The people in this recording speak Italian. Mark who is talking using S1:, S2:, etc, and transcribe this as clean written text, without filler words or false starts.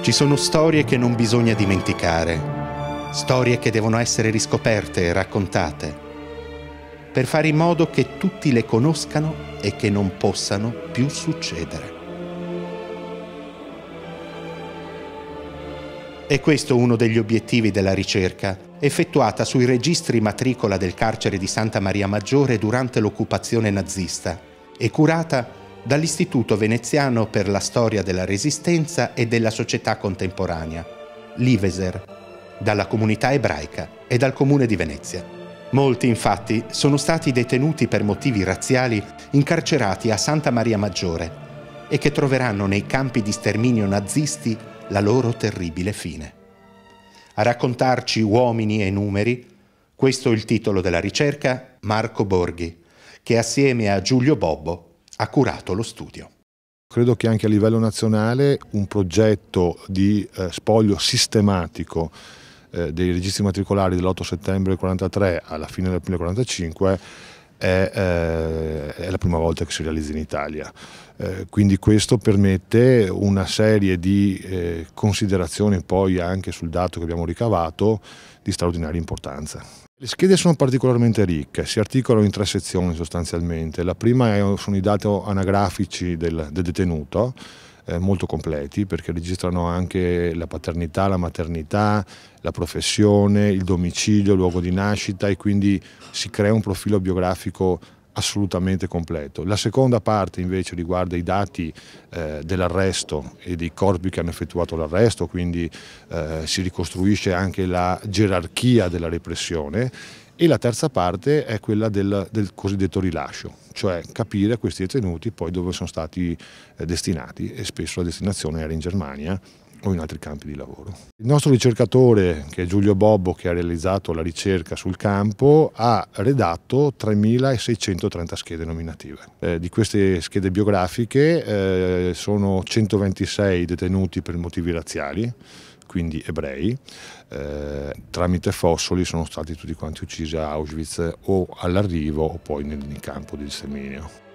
S1: Ci sono storie che non bisogna dimenticare, storie che devono essere riscoperte e raccontate, per fare in modo che tutti le conoscano e che non possano più succedere. È questo uno degli obiettivi della ricerca, effettuata sui registri matricola del carcere di Santa Maria Maggiore durante l'occupazione nazista e curata dall'Istituto Veneziano per la Storia della Resistenza e della Società Contemporanea, l'IVESER, dalla comunità ebraica e dal Comune di Venezia. Molti, infatti, sono stati detenuti per motivi razziali incarcerati a Santa Maria Maggiore e che troveranno nei campi di sterminio nazisti la loro terribile fine. A raccontarci uomini e numeri, questo è il titolo della ricerca, Marco Borghi, che assieme a Giulio Bobbo ha curato lo studio.
S2: Credo che anche a livello nazionale un progetto di spoglio sistematico dei registri matricolari dell'8 settembre del 1943 alla fine del 1945 è la prima volta che si realizza in Italia. Quindi questo permette una serie di considerazioni poi anche sul dato che abbiamo ricavato di straordinaria importanza. Le schede sono particolarmente ricche, si articolano in 3 sezioni sostanzialmente. La prima sono i dati anagrafici del detenuto, molto completi perché registrano anche la paternità, la maternità, la professione, il domicilio, il luogo di nascita e quindi si crea un profilo biografico assolutamente completo. La seconda parte invece riguarda i dati dell'arresto e dei corpi che hanno effettuato l'arresto, quindi si ricostruisce anche la gerarchia della repressione, e la terza parte è quella del cosiddetto rilascio, cioè capire questi detenuti poi dove sono stati destinati, e spesso la destinazione era in Germania o in altri campi di lavoro. Il nostro ricercatore, che è Giulio Bobbo, che ha realizzato la ricerca sul campo, ha redatto 3.630 schede nominative. Di queste schede biografiche sono 126 detenuti per motivi razziali, quindi ebrei. Tramite fossoli sono stati tutti quanti uccisi a Auschwitz o all'arrivo o poi nel campo di sterminio.